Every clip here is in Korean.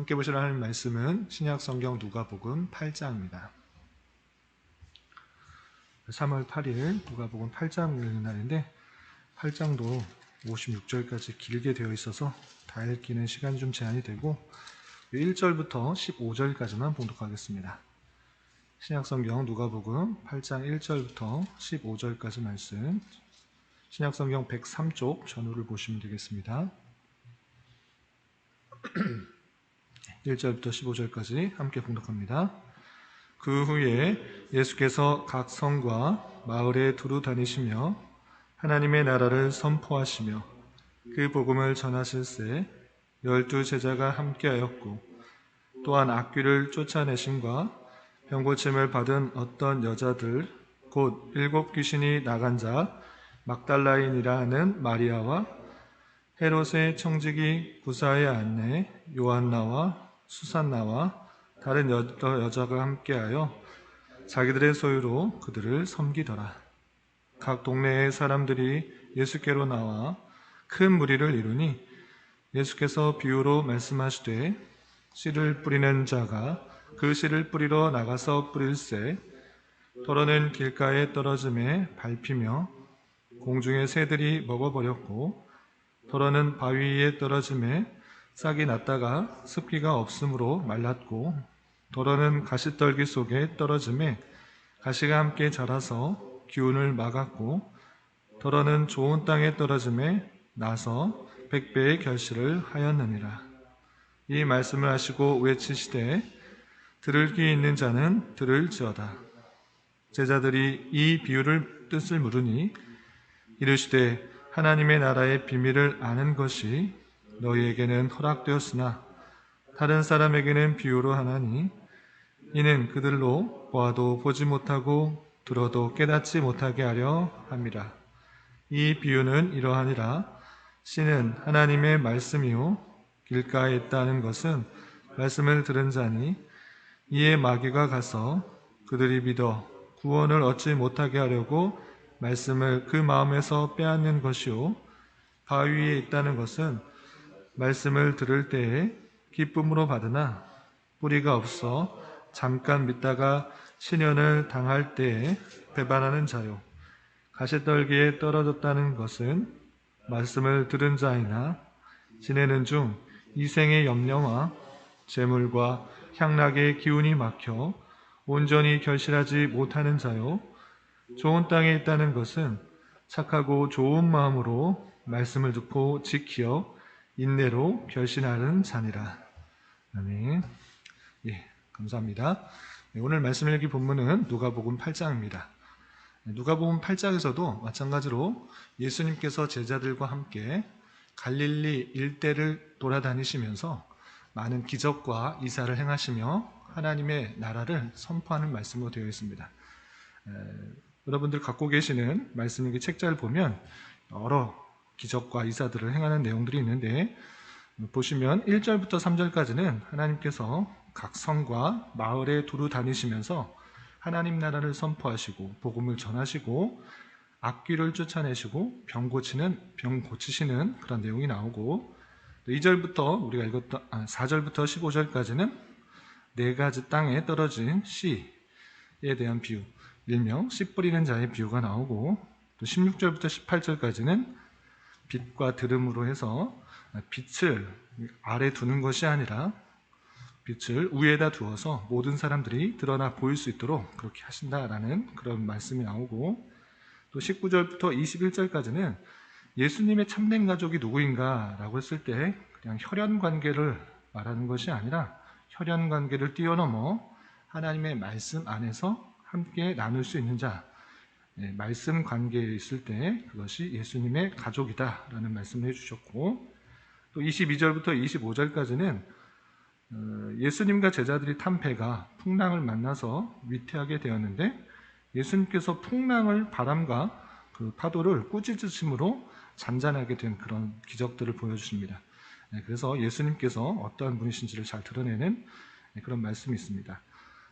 함께 보실 하나님 말씀은 신약성경 누가복음 8장입니다. 3월 8일 누가복음 8장 읽는 날인데 8장도 56절까지 길게 되어 있어서 다 읽기는 시간이 좀 제한이 되고 1절부터 15절까지만 봉독하겠습니다. 신약성경 누가복음 8장 1절부터 15절까지 말씀, 신약성경 103쪽 전후를 보시면 되겠습니다. 1절부터 15절까지 함께 봉독합니다. 그 후에 예수께서 각 성과 마을에 두루 다니시며 하나님의 나라를 선포하시며 그 복음을 전하실새 12 제자가 함께하였고, 또한 악귀를 쫓아내심과 병고침을 받은 어떤 여자들 곧 7 귀신이 나간 자 막달라인이라 하는 마리아와 헤롯의 청지기 구사의 아내 요한나와 수산나와 다른 여자가 함께하여 자기들의 소유로 그들을 섬기더라. 각 동네의 사람들이 예수께로 나와 큰 무리를 이루니 예수께서 비유로 말씀하시되 씨를 뿌리는 자가 그 씨를 뿌리러 나가서 뿌릴새 더러는 길가에 떨어짐에 밟히며 공중의 새들이 먹어버렸고, 더러는 바위 위에 떨어짐에 싹이 났다가 습기가 없으므로 말랐고, 더러는 가시떨기 속에 떨어짐에 가시가 함께 자라서 기운을 막았고, 더러는 좋은 땅에 떨어짐에 나서 100배의 결실을 하였느니라. 이 말씀을 하시고 외치시되 들을 귀 있는 자는 들을지어다. 제자들이 이 비유를 뜻을 물으니 이르시되 하나님의 나라의 비밀을 아는 것이 너희에게는 허락되었으나 다른 사람에게는 비유로 하나니 이는 그들로 보아도 보지 못하고 들어도 깨닫지 못하게 하려 함이라. 이 비유는 이러하니라. 씨는 하나님의 말씀이요 길가에 있다는 것은 말씀을 들은 자니 이에 마귀가 가서 그들이 믿어 구원을 얻지 못하게 하려고 말씀을 그 마음에서 빼앗는 것이요, 바위 위에 있다는 것은 말씀을 들을 때에 기쁨으로 받으나 뿌리가 없어 잠깐 믿다가 시련을 당할 때에 배반하는 자요, 가시떨기에 떨어졌다는 것은 말씀을 들은 자이나 지내는 중 이생의 염려와 재물과 향락의 기운이 막혀 온전히 결실하지 못하는 자요, 좋은 땅에 있다는 것은 착하고 좋은 마음으로 말씀을 듣고 지키어 인내로 결실하는 자니라. 아멘. 예, 감사합니다. 오늘 말씀 읽기 본문은 누가복음 8장입니다. 누가복음 8장에서도 마찬가지로 예수님께서 제자들과 함께 갈릴리 일대를 돌아다니시면서 많은 기적과 이사를 행하시며 하나님의 나라를 선포하는 말씀으로 되어 있습니다. 여러분들 갖고 계시는 말씀일기 책자를 보면 여러 기적과 이사들을 행하는 내용들이 있는데, 보시면 1절부터 3절까지는 하나님께서 각 성과 마을에 두루 다니시면서 하나님 나라를 선포하시고 복음을 전하시고 악귀를 쫓아내시고 병 고치시는 그런 내용이 나오고, 2절부터 우리가 읽었던 4절부터 15절까지는 4가지 땅에 떨어진 씨에 대한 비유, 일명 씨 뿌리는 자의 비유가 나오고, 또 16절부터 18절까지는 빛과 들음으로 해서 빛을 아래 두는 것이 아니라 빛을 위에다 두어서 모든 사람들이 드러나 보일 수 있도록 그렇게 하신다라는 그런 말씀이 나오고, 또 19절부터 21절까지는 예수님의 참된 가족이 누구인가 라고 했을 때 그냥 혈연 관계를 말하는 것이 아니라 혈연 관계를 뛰어넘어 하나님의 말씀 안에서 함께 나눌 수 있는 자, 말씀 관계에 있을 때 그것이 예수님의 가족이다라는 말씀을 해주셨고, 또 22절부터 25절까지는 예수님과 제자들이 탄 배가 풍랑을 만나서 위태하게 되었는데, 예수님께서 풍랑을, 바람과 그 파도를 꾸짖으심으로 잔잔하게 된 그런 기적들을 보여주십니다. 그래서 예수님께서 어떠한 분이신지를 잘 드러내는 그런 말씀이 있습니다.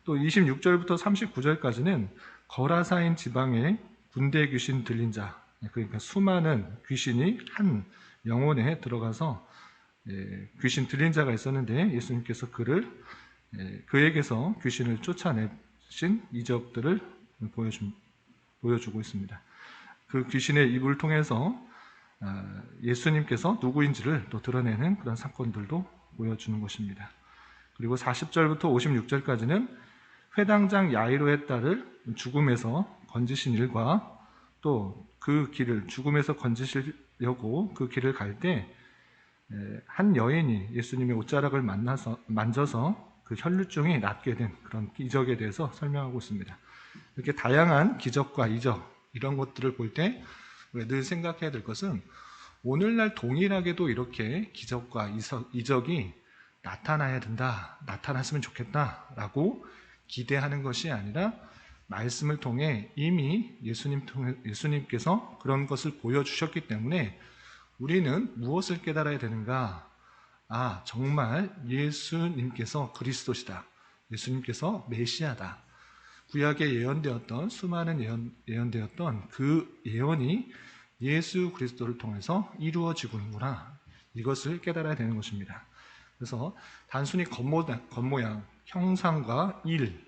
또 26절부터 39절까지는 거라사인 지방에 군대 귀신 들린 자, 그러니까 수많은 귀신이 한 영혼에 들어가서 귀신 들린 자가 있었는데 예수님께서 그에게서 귀신을 쫓아내신 이적들을 보여주고 있습니다. 그 귀신의 입을 통해서 예수님께서 누구인지를 또 드러내는 그런 사건들도 보여주는 것입니다. 그리고 40절부터 56절까지는 회당장 야이로의 딸을 죽음에서 건지신 일과 또 그 길을 죽음에서 건지시려고 그 길을 갈 때 한 여인이 예수님의 옷자락을 만져서 그 혈루증이 낫게 된 그런 기적에 대해서 설명하고 있습니다. 이렇게 다양한 기적과 이적 이런 것들을 볼 때 늘 생각해야 될 것은 오늘날 동일하게도 이렇게 기적과 이적이 나타나야 된다, 나타났으면 좋겠다라고 기대하는 것이 아니라 말씀을 통해 이미 예수님께서 그런 것을 보여주셨기 때문에 우리는 무엇을 깨달아야 되는가? 정말 예수님께서 그리스도시다. 예수님께서 메시아다. 구약에 예언되었던 수많은 예언되었던 그 예언이 예수 그리스도를 통해서 이루어지고있구나. 이것을 깨달아야 되는 것입니다. 그래서 단순히 겉모양, 형상과 일,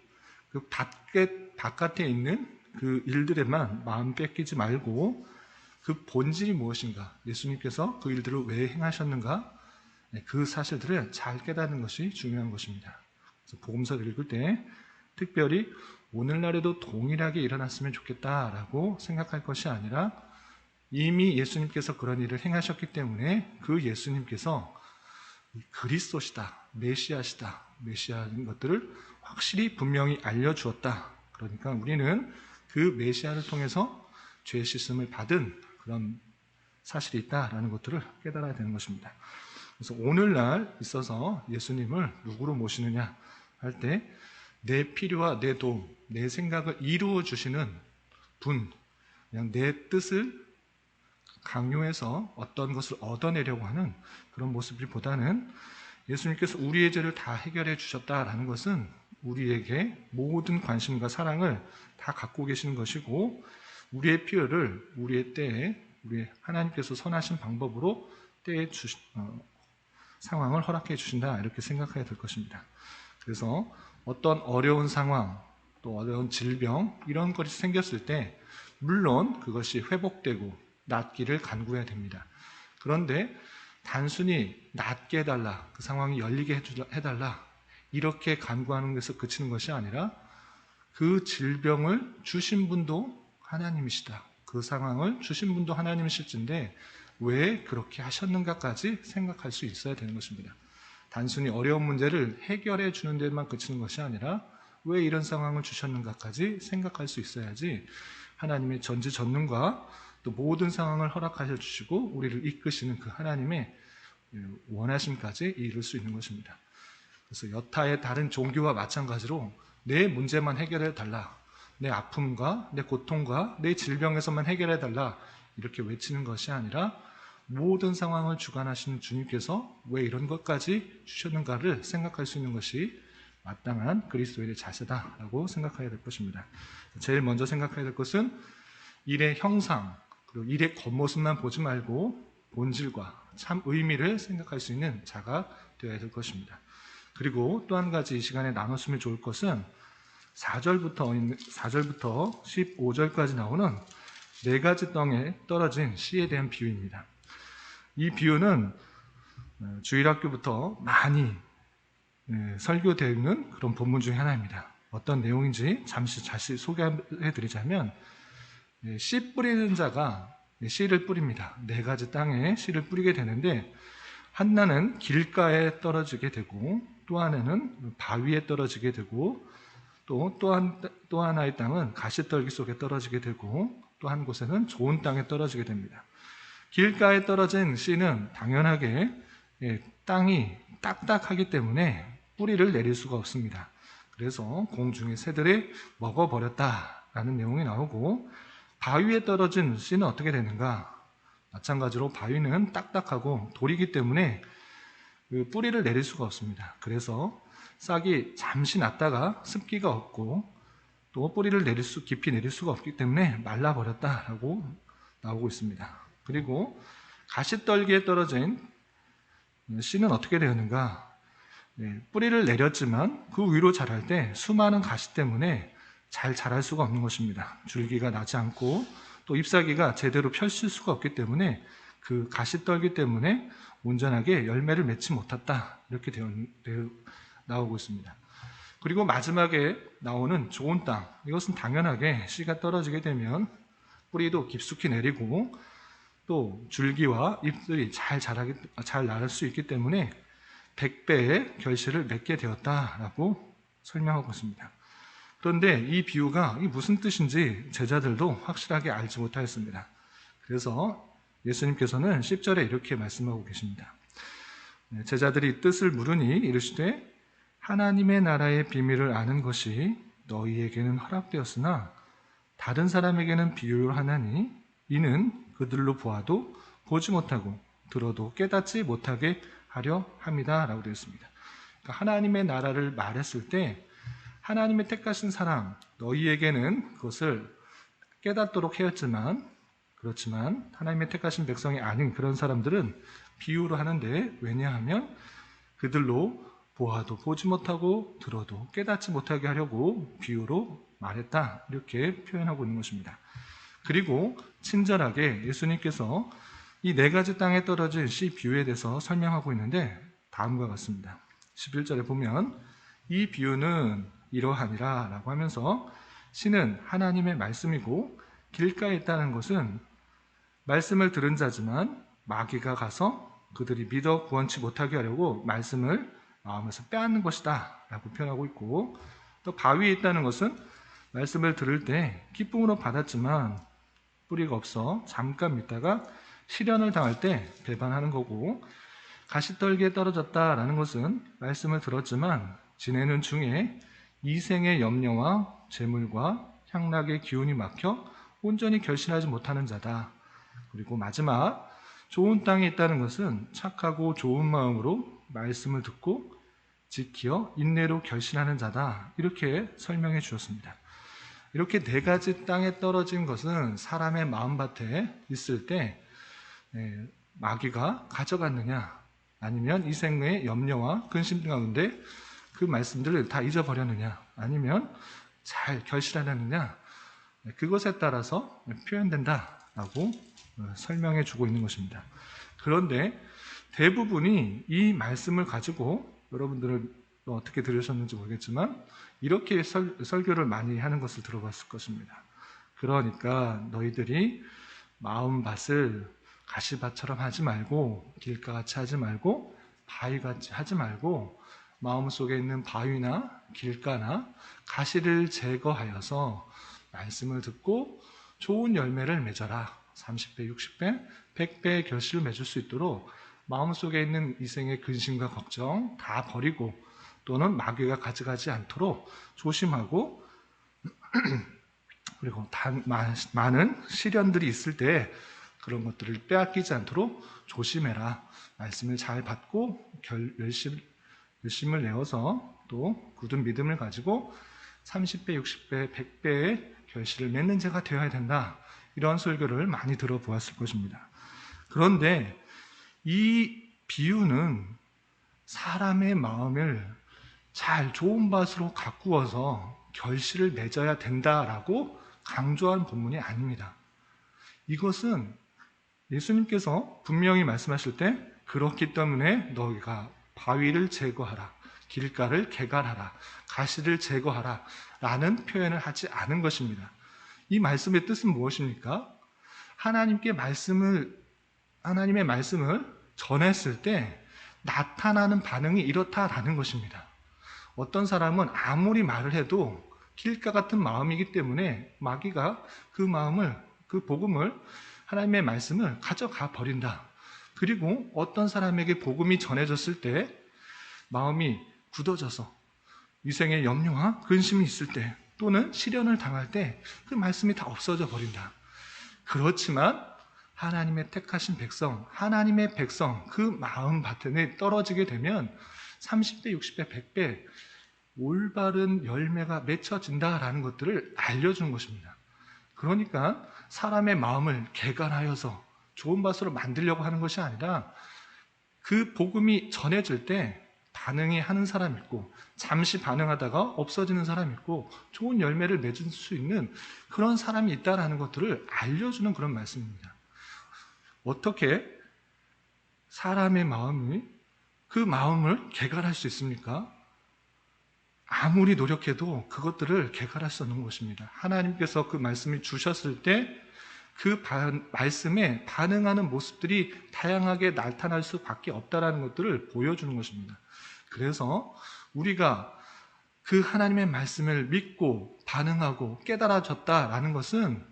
그 바깥에 있는 그 일들에만 마음 뺏기지 말고 그 본질이 무엇인가, 예수님께서 그 일들을 왜 행하셨는가, 그 사실들을 잘 깨닫는 것이 중요한 것입니다. 그래서 복음서를 읽을 때 특별히 오늘날에도 동일하게 일어났으면 좋겠다라고 생각할 것이 아니라 이미 예수님께서 그런 일을 행하셨기 때문에 그 예수님께서 그리스도시다, 메시아인 것들을 확실히 분명히 알려주었다. 그러니까 우리는 그 메시아를 통해서 죄 씻음을 받은 그런 사실이 있다라는 것들을 깨달아야 되는 것입니다. 그래서 오늘날 있어서 예수님을 누구로 모시느냐 할 때 내 필요와 내 도움, 내 생각을 이루어 주시는 분, 그냥 내 뜻을 강요해서 어떤 것을 얻어내려고 하는 그런 모습보다는 예수님께서 우리의 죄를 다 해결해 주셨다라는 것은 우리에게 모든 관심과 사랑을 다 갖고 계시는 것이고 우리의 필요를 우리의 때에 우리 하나님께서 선하신 방법으로 때에 상황을 허락해 주신다 이렇게 생각해야 될 것입니다. 그래서 어떤 어려운 상황 또 어려운 질병 이런 것이 생겼을 때 물론 그것이 회복되고 낫기를 간구해야 됩니다. 그런데 단순히 낫게 해달라, 그 상황이 열리게 해달라 이렇게 간구하는 것에서 그치는 것이 아니라 그 질병을 주신 분도 하나님이시다. 그 상황을 주신 분도 하나님이실진데 왜 그렇게 하셨는가까지 생각할 수 있어야 되는 것입니다. 단순히 어려운 문제를 해결해 주는 데만 그치는 것이 아니라 왜 이런 상황을 주셨는가까지 생각할 수 있어야지 하나님의 전지전능과 또 모든 상황을 허락하셔 주시고 우리를 이끄시는 그 하나님의 원하심까지 이룰 수 있는 것입니다. 그래서 여타의 다른 종교와 마찬가지로 내 문제만 해결해 달라, 내 아픔과 내 고통과 내 질병에서만 해결해 달라 이렇게 외치는 것이 아니라 모든 상황을 주관하시는 주님께서 왜 이런 것까지 주셨는가를 생각할 수 있는 것이 마땅한 그리스도인의 자세다라고 생각해야 될 것입니다. 제일 먼저 생각해야 될 것은 일의 형상 그리고 일의 겉모습만 보지 말고 본질과 참 의미를 생각할 수 있는 자가 되어야 될 것입니다. 그리고 또 한 가지 이 시간에 나눴으면 좋을 것은 4절부터 15절까지 나오는 4가지 땅에 떨어진 씨에 대한 비유입니다. 이 비유는 주일학교부터 많이 설교되는 그런 본문 중에 하나입니다. 어떤 내용인지 잠시 소개해드리자면 씨 뿌리는 자가 씨를 뿌립니다. 4가지 땅에 씨를 뿌리게 되는데 하나는 길가에 떨어지게 되고 또 하나는 바위에 떨어지게 되고 또 하나의 땅은 가시떨기 속에 떨어지게 되고 또 한 곳에는 좋은 땅에 떨어지게 됩니다. 길가에 떨어진 씨는 당연하게 땅이 딱딱하기 때문에 뿌리를 내릴 수가 없습니다. 그래서 공중의 새들이 먹어버렸다라는 내용이 나오고 바위에 떨어진 씨는 어떻게 되는가? 마찬가지로 바위는 딱딱하고 돌이기 때문에 그 뿌리를 내릴 수가 없습니다. 그래서 싹이 잠시 났다가 습기가 없고 또 뿌리를 깊이 내릴 수가 없기 때문에 말라버렸다라고 나오고 있습니다. 그리고 가시떨기에 떨어진 씨는 어떻게 되었는가? 뿌리를 내렸지만 그 위로 자랄 때 수많은 가시 때문에 잘 자랄 수가 없는 것입니다. 줄기가 나지 않고 또 잎사귀가 제대로 펼칠 수가 없기 때문에 그 가시떨기 때문에 온전하게 열매를 맺지 못했다. 이렇게 나오고 있습니다. 그리고 마지막에 나오는 좋은 땅. 이것은 당연하게 씨가 떨어지게 되면 뿌리도 깊숙이 내리고 또 줄기와 잎들이 잘 나를 수 있기 때문에 100배의 결실을 맺게 되었다라고 설명하고 있습니다. 그런데 이 비유가 무슨 뜻인지 제자들도 확실하게 알지 못하였습니다. 그래서 예수님께서는 10절에 이렇게 말씀하고 계십니다. 제자들이 뜻을 물으니 이르시되 하나님의 나라의 비밀을 아는 것이 너희에게는 허락되었으나 다른 사람에게는 비유를 하나니 이는 그들로 보아도 보지 못하고 들어도 깨닫지 못하게 하려 함이다 라고 되어 있습니다. 그러니까 하나님의 나라를 말했을 때 하나님의 택하신 사람 너희에게는 그것을 깨닫도록 하였지만 그렇지만 하나님의 택하신 백성이 아닌 그런 사람들은 비유로 하는데 왜냐하면 그들로 보아도 보지 못하고 들어도 깨닫지 못하게 하려고 비유로 말했다 이렇게 표현하고 있는 것입니다. 그리고 친절하게 예수님께서 이 4가지 땅에 떨어진 씨 비유에 대해서 설명하고 있는데 다음과 같습니다. 11절에 보면 이 비유는 이러하니라 라고 하면서 씨는 하나님의 말씀이고 길가에 있다는 것은 말씀을 들은 자지만 마귀가 가서 그들이 믿어 구원치 못하게 하려고 말씀을 마음에서 빼앗는 것이다 라고 표현하고 있고 또 바위에 있다는 것은 말씀을 들을 때 기쁨으로 받았지만 뿌리가 없어 잠깐 믿다가 시련을 당할 때 배반하는 거고 가시떨기에 떨어졌다라는 것은 말씀을 들었지만 지내는 중에 이생의 염려와 재물과 향락의 기운이 막혀 온전히 결신하지 못하는 자다. 그리고 마지막 좋은 땅에 있다는 것은 착하고 좋은 마음으로 말씀을 듣고 지키어 인내로 결신하는 자다. 이렇게 설명해 주셨습니다. 이렇게 4가지 땅에 떨어진 것은 사람의 마음밭에 있을 때 마귀가 가져갔느냐 아니면 이 생의 염려와 근심 가운데 그 말씀들을 다 잊어버렸느냐 아니면 잘 결실하느냐 그것에 따라서 표현된다라고 설명해 주고 있는 것입니다. 그런데 대부분이 이 말씀을 가지고 여러분들은 어떻게 들으셨는지 모르겠지만 이렇게 설교를 많이 하는 것을 들어봤을 것입니다. 그러니까 너희들이 마음밭을 가시밭처럼 하지 말고 길가같이 하지 말고 바위같이 하지 말고 마음속에 있는 바위나 길가나 가시를 제거하여서 말씀을 듣고 좋은 열매를 맺어라. 30배, 60배, 100배의 결실을 맺을 수 있도록 마음속에 있는 이생의 근심과 걱정 다 버리고 또는 마귀가 가져가지 않도록 조심하고 그리고 많은 시련들이 있을 때 그런 것들을 빼앗기지 않도록 조심해라. 말씀을 잘 받고 열심을 내어서 또 굳은 믿음을 가지고 30배, 60배, 100배의 결실을 맺는 자가 되어야 된다. 이런 설교를 많이 들어보았을 것입니다. 그런데 이 비유는 사람의 마음을 잘 좋은 밭으로 가꾸어서 결실을 맺어야 된다라고 강조한 본문이 아닙니다. 이것은 예수님께서 분명히 말씀하실 때 그렇기 때문에 너희가 바위를 제거하라, 길가를 개간하라, 가시를 제거하라 라는 표현을 하지 않은 것입니다. 이 말씀의 뜻은 무엇입니까? 하나님의 말씀을 전했을 때 나타나는 반응이 이렇다라는 것입니다. 어떤 사람은 아무리 말을 해도 길가 같은 마음이기 때문에 마귀가 그 복음을, 하나님의 말씀을 가져가 버린다. 그리고 어떤 사람에게 복음이 전해졌을 때 마음이 굳어져서 위생의 염려와 근심이 있을 때 또는 시련을 당할 때 그 말씀이 다 없어져 버린다. 그렇지만 하나님의 택하신 백성, 하나님의 백성 그 마음밭에 떨어지게 되면 30배, 60배, 100배 올바른 열매가 맺혀진다라는 것들을 알려주는 것입니다. 그러니까 사람의 마음을 개간하여서 좋은 밭으로 만들려고 하는 것이 아니라 그 복음이 전해질 때 반응이 하는 사람이 있고 잠시 반응하다가 없어지는 사람이 있고 좋은 열매를 맺을 수 있는 그런 사람이 있다라는 것들을 알려주는 그런 말씀입니다. 어떻게 사람의 마음이 그 마음을 개발할 수 있습니까? 아무리 노력해도 그것들을 개발할 수 없는 것입니다. 하나님께서 그 말씀을 주셨을 때 그 말씀에 반응하는 모습들이 다양하게 나타날 수밖에 없다는 것들을 보여주는 것입니다. 그래서 우리가 그 하나님의 말씀을 믿고 반응하고 깨달아졌다라는 것은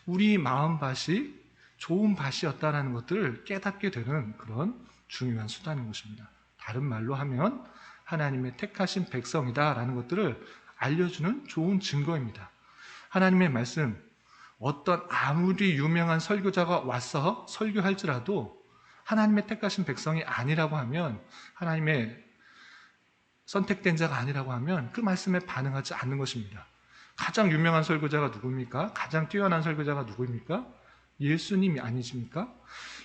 우리 마음밭이 좋은 밭이었다라는 것들을 깨닫게 되는 그런 중요한 수단인 것입니다. 다른 말로 하면 하나님의 택하신 백성이다라는 것들을 알려주는 좋은 증거입니다. 하나님의 말씀, 어떤 아무리 유명한 설교자가 와서 설교할지라도 하나님의 택하신 백성이 아니라고 하면, 하나님의 선택된 자가 아니라고 하면 그 말씀에 반응하지 않는 것입니다. 가장 유명한 설교자가 누구입니까? 가장 뛰어난 설교자가 누구입니까? 예수님이 아니십니까?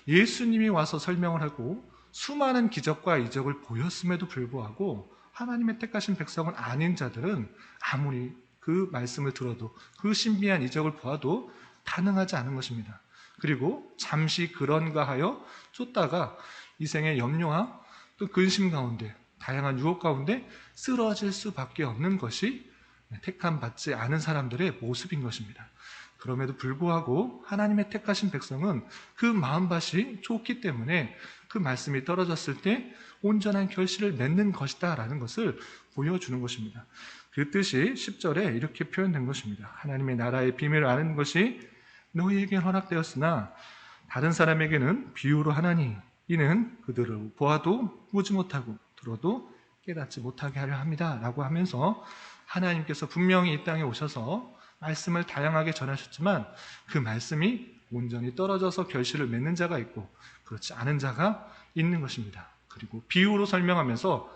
예수님이 와서 설명을 하고 수많은 기적과 이적을 보였음에도 불구하고 하나님의 택하신 백성은 아닌 자들은 아무리 그 말씀을 들어도 그 신비한 이적을 보아도 반응하지 않은 것입니다. 그리고 잠시 그런가 하여 쫓다가 이 생의 염려와 또 근심 가운데 다양한 유혹 가운데 쓰러질 수밖에 없는 것이 택함 받지 않은 사람들의 모습인 것입니다. 그럼에도 불구하고 하나님의 택하신 백성은 그 마음밭이 좋기 때문에 그 말씀이 떨어졌을 때 온전한 결실을 맺는 것이다 라는 것을 보여주는 것입니다. 그 뜻이 10절에 이렇게 표현된 것입니다. 하나님의 나라의 비밀을 아는 것이 너희에게 허락되었으나 다른 사람에게는 비유로 하나니 이는 그들을 보아도 보지 못하고 들어도 깨닫지 못하게 하려 합니다 라고 하면서 하나님께서 분명히 이 땅에 오셔서 말씀을 다양하게 전하셨지만 그 말씀이 온전히 떨어져서 결실을 맺는 자가 있고 그렇지 않은 자가 있는 것입니다. 그리고 비유로 설명하면서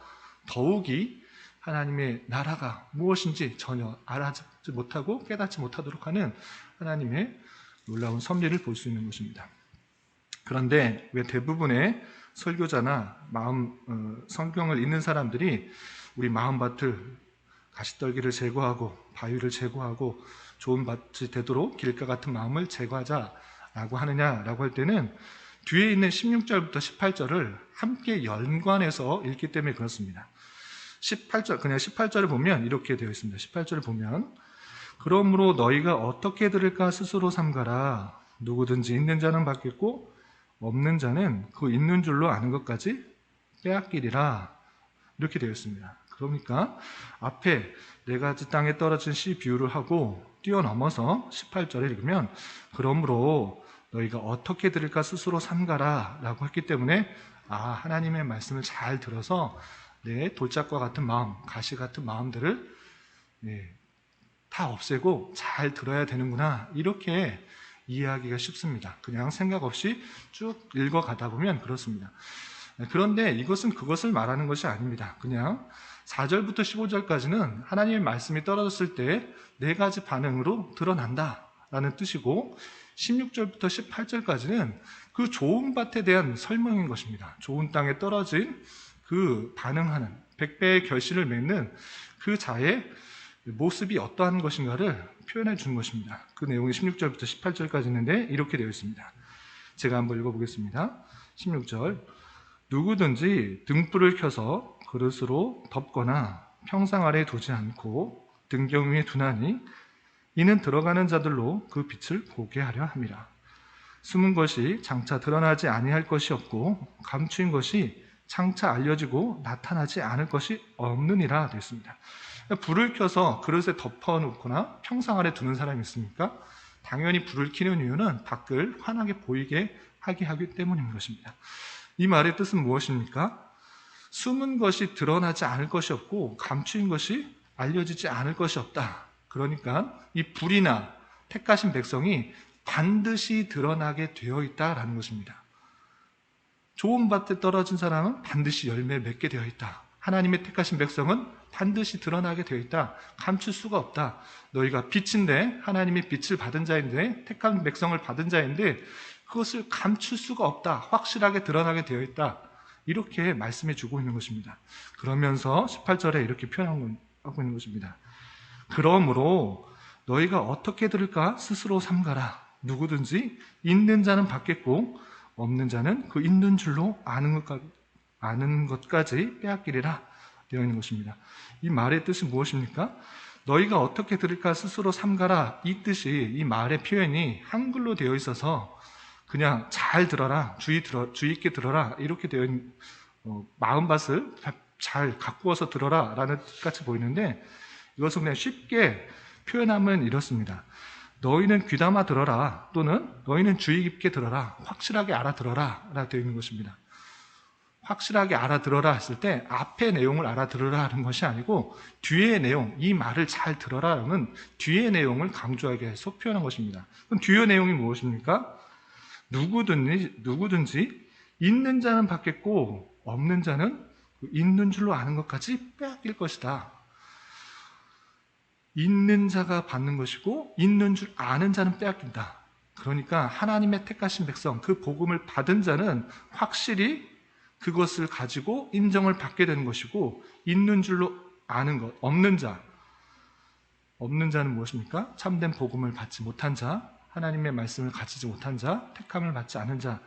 더욱이 하나님의 나라가 무엇인지 전혀 알아듣지 못하고 깨닫지 못하도록 하는 하나님의 놀라운 섭리를 볼 수 있는 것입니다. 그런데 왜 대부분의 설교자나 성경을 읽는 사람들이 우리 마음밭을 가시떨기를 제거하고 바위를 제거하고 좋은 밭이 되도록 길가 같은 마음을 제거하자라고 하느냐라고 할 때는 뒤에 있는 16절부터 18절을 함께 연관해서 읽기 때문에 그렇습니다. 18절을 보면 이렇게 되어 있습니다. 18절을 보면 그러므로 너희가 어떻게 들을까 스스로 삼가라. 누구든지 있는 자는 받겠고 없는 자는 그 있는 줄로 아는 것까지 빼앗기리라. 이렇게 되어 있습니다. 그러니까 앞에 네 가지 땅에 떨어진 씨 비유를 하고 뛰어넘어서 18절에 읽으면 그러므로 너희가 어떻게 들을까 스스로 삼가라 라고 했기 때문에 하나님의 말씀을 잘 들어서 내 돌짝과 같은 마음, 가시 같은 마음들을 다 없애고 잘 들어야 되는구나 이렇게 이해하기가 쉽습니다. 그냥 생각 없이 쭉 읽어가다 보면 그렇습니다. 그런데 이것은 그것을 말하는 것이 아닙니다. 그냥 4절부터 15절까지는 하나님의 말씀이 떨어졌을 때 네 가지 반응으로 드러난다라는 뜻이고 16절부터 18절까지는 그 좋은 밭에 대한 설명인 것입니다. 좋은 땅에 떨어진 그 반응하는 100배의 결실을 맺는 그 자의 모습이 어떠한 것인가를 표현해 주는 것입니다. 그 내용이 16절부터 18절까지 있는데 이렇게 되어 있습니다. 제가 한번 읽어보겠습니다. 16절 누구든지 등불을 켜서 그릇으로 덮거나 평상 아래 두지 않고 등경 위에 두나니 이는 들어가는 자들로 그 빛을 보게 하려 함이라. 숨은 것이 장차 드러나지 아니할 것이 없고 감추인 것이 장차 알려지고 나타나지 않을 것이 없느니라 되어 있습니다. 불을 켜서 그릇에 덮어놓거나 평상 아래 두는 사람이 있습니까? 당연히 불을 켜는 이유는 밖을 환하게 보이게 하기 때문인 것입니다. 이 말의 뜻은 무엇입니까? 숨은 것이 드러나지 않을 것이 없고 감추인 것이 알려지지 않을 것이 없다. 그러니까 이 불이나 택하신 백성이 반드시 드러나게 되어 있다라는 것입니다. 좋은 밭에 떨어진 사람은 반드시 열매를 맺게 되어 있다. 하나님의 택하신 백성은 반드시 드러나게 되어 있다. 감출 수가 없다. 너희가 빛인데 하나님의 빛을 받은 자인데 택한 백성을 받은 자인데 그것을 감출 수가 없다. 확실하게 드러나게 되어 있다. 이렇게 말씀해 주고 있는 것입니다. 그러면서 18절에 이렇게 표현하고 있는 것입니다. 그러므로 너희가 어떻게 들을까 스스로 삼가라. 누구든지 있는 자는 받겠고 없는 자는 그 있는 줄로 아는 것까지 빼앗기리라 되어 있는 것입니다. 이 말의 뜻이 무엇입니까? 너희가 어떻게 들을까 스스로 삼가라. 이 뜻이, 이 말의 표현이 한글로 되어 있어서 그냥 잘 들어라, 주의 있게 들어라 이렇게 되어 있는 마음밭을 잘 가꾸어서 들어라 라는 뜻같이 보이는데, 이것은 그냥 쉽게 표현하면 이렇습니다. 너희는 귀담아 들어라, 또는 너희는 주의 깊게 들어라, 확실하게 알아들어라 라고 되어 있는 것입니다. 확실하게 알아들어라 했을 때 앞의 내용을 알아들어라 하는 것이 아니고 뒤의 내용, 이 말을 잘 들어라는 뒤의 내용을 강조하게 해서 표현한 것입니다. 그럼 뒤의 내용이 무엇입니까? 누구든지 있는 자는 받겠고 없는 자는 있는 줄로 아는 것까지 빼앗길 것이다. 있는 자가 받는 것이고 있는 줄 아는 자는 빼앗긴다. 그러니까 하나님의 택하신 백성, 그 복음을 받은 자는 확실히 그것을 가지고 인정을 받게 되는 것이고, 있는 줄로 아는 것, 없는 자는 무엇입니까? 참된 복음을 받지 못한 자, 하나님의 말씀을 가지지 못한 자, 택함을 받지 않은 자,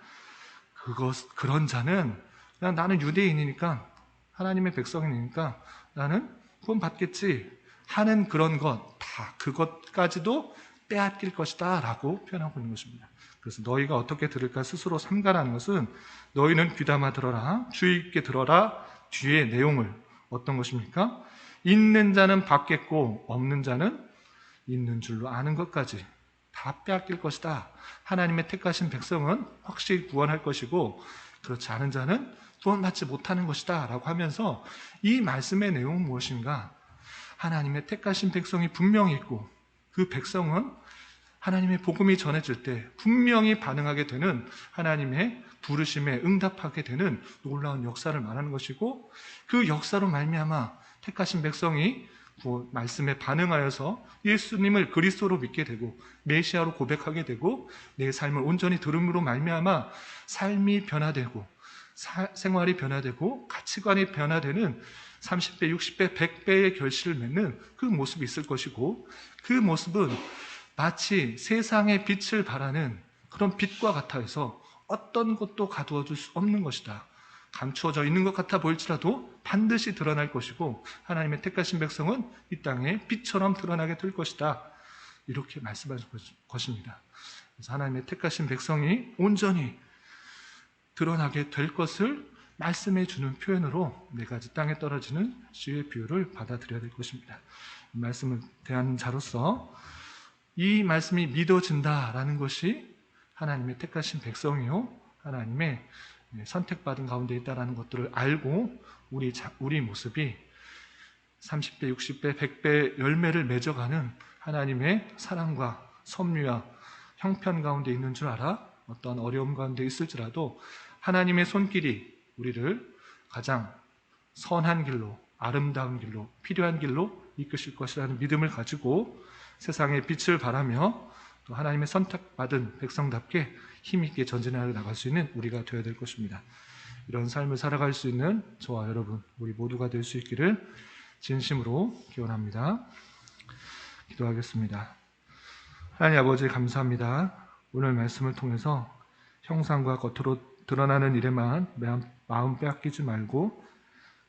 그런 자는 그냥 나는 유대인이니까, 하나님의 백성이니까 나는 구원 받겠지 하는 그런 것, 다 그것까지도 빼앗길 것이다 라고 표현하고 있는 것입니다. 그래서 너희가 어떻게 들을까 스스로 삼가라는 것은, 너희는 귀담아 들어라, 주의 있게 들어라, 뒤의 내용을 어떤 것입니까? 있는 자는 받겠고 없는 자는 있는 줄로 아는 것까지 다 빼앗길 것이다. 하나님의 택하신 백성은 확실히 구원할 것이고 그렇지 않은 자는 구원받지 못하는 것이다 라고 하면서, 이 말씀의 내용은 무엇인가? 하나님의 택하신 백성이 분명히 있고 그 백성은 하나님의 복음이 전해질 때 분명히 반응하게 되는, 하나님의 부르심에 응답하게 되는 놀라운 역사를 말하는 것이고, 그 역사로 말미암아 택하신 백성이 말씀에 반응하여서 예수님을 그리스도로 믿게 되고 메시아로 고백하게 되고 내 삶을 온전히 들음으로 말미암아 삶이 변화되고 생활이 변화되고 가치관이 변화되는 30배, 60배, 100배의 결실을 맺는 그 모습이 있을 것이고, 그 모습은 마치 세상의 빛을 발하는 그런 빛과 같아서 어떤 것도 가두어 줄 수 없는 것이다. 감추어져 있는 것 같아 보일지라도 반드시 드러날 것이고, 하나님의 택하신 백성은 이 땅에 빛처럼 드러나게 될 것이다. 이렇게 말씀하신 것입니다. 그래서 하나님의 택하신 백성이 온전히 드러나게 될 것을 말씀해 주는 표현으로 네 가지 땅에 떨어지는 씨의 비유를 받아들여야 될 것입니다. 이 말씀을 대하는 자로서 이 말씀이 믿어진다라는 것이 하나님의 택하신 백성이요, 하나님의 선택받은 가운데 있다라는 것들을 알고 우리 모습이 30배, 60배, 100배 열매를 맺어가는 하나님의 사랑과 섭리와 형편 가운데 있는 줄 알아. 어떤 어려움 가운데 있을지라도 하나님의 손길이 우리를 가장 선한 길로, 아름다운 길로, 필요한 길로 이끄실 것이라는 믿음을 가지고 세상의 빛을 발하며 또 하나님의 선택받은 백성답게 힘있게 전진하여 나갈 수 있는 우리가 되어야 될 것입니다. 이런 삶을 살아갈 수 있는 저와 여러분, 우리 모두가 될 수 있기를 진심으로 기원합니다. 기도하겠습니다. 하나님 아버지 감사합니다. 오늘 말씀을 통해서 형상과 겉으로 드러나는 일에만 마음 빼앗기지 말고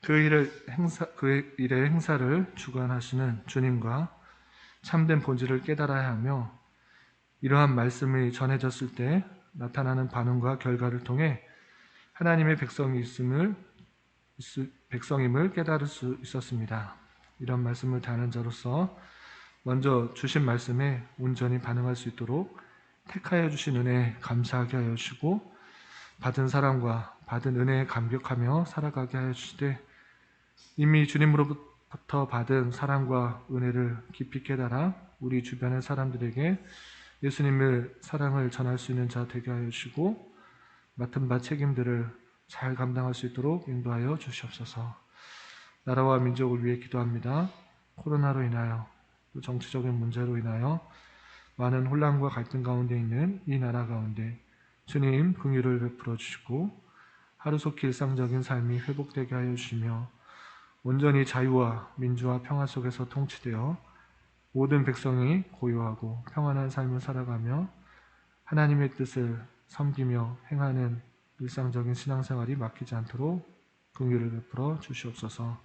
그 일의 행사를 주관하시는 주님과 참된 본질을 깨달아야 하며, 이러한 말씀이 전해졌을 때 나타나는 반응과 결과를 통해 하나님의 백성임을 깨달을 수 있었습니다. 이런 말씀을 다하는 자로서 먼저 주신 말씀에 온전히 반응할 수 있도록 택하여 주신 은혜에 감사하게 하여 주시고, 받은 사랑과 받은 은혜에 감격하며 살아가게 하여 주시되, 이미 주님으로부터 받은 사랑과 은혜를 깊이 깨달아 우리 주변의 사람들에게 예수님의 사랑을 전할 수 있는 자 되게 하여 주시고, 맡은 바 책임들을 잘 감당할 수 있도록 인도하여 주시옵소서. 나라와 민족을 위해 기도합니다. 코로나로 인하여, 또 정치적인 문제로 인하여 많은 혼란과 갈등 가운데 있는 이 나라 가운데 주님 긍휼을 베풀어 주시고, 하루속히 일상적인 삶이 회복되게 하여 주시며 온전히 자유와 민주와 평화 속에서 통치되어 모든 백성이 고요하고 평안한 삶을 살아가며 하나님의 뜻을 섬기며 행하는 일상적인 신앙생활이 막히지 않도록 긍휼을 베풀어 주시옵소서.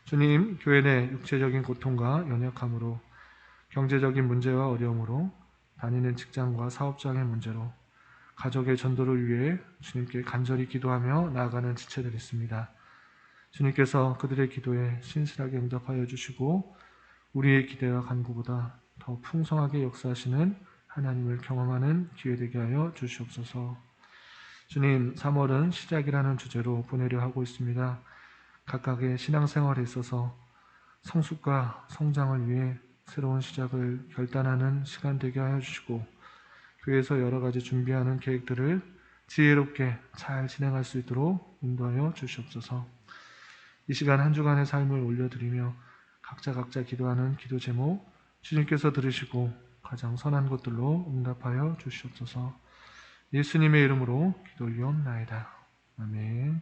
주님, 교회 내 육체적인 고통과 연약함으로 경제적인 문제와 어려움으로 다니는 직장과 사업장의 문제로 가족의 전도를 위해 주님께 간절히 기도하며 나아가는 지체들이 있습니다. 주님께서 그들의 기도에 신실하게 응답하여 주시고 우리의 기대와 간구보다 더 풍성하게 역사하시는 하나님을 경험하는 기회 되게 하여 주시옵소서. 주님, 3월은 시작이라는 주제로 보내려 하고 있습니다. 각각의 신앙생활에 있어서 성숙과 성장을 위해 새로운 시작을 결단하는 시간 되게 하여 주시고 교회에서 여러 가지 준비하는 계획들을 지혜롭게 잘 진행할 수 있도록 인도하여 주시옵소서. 이 시간 한 주간의 삶을 올려드리며 각자 기도하는 기도 제목 주님께서 들으시고 가장 선한 것들로 응답하여 주시옵소서. 예수님의 이름으로 기도 올리옵나이다. 아멘.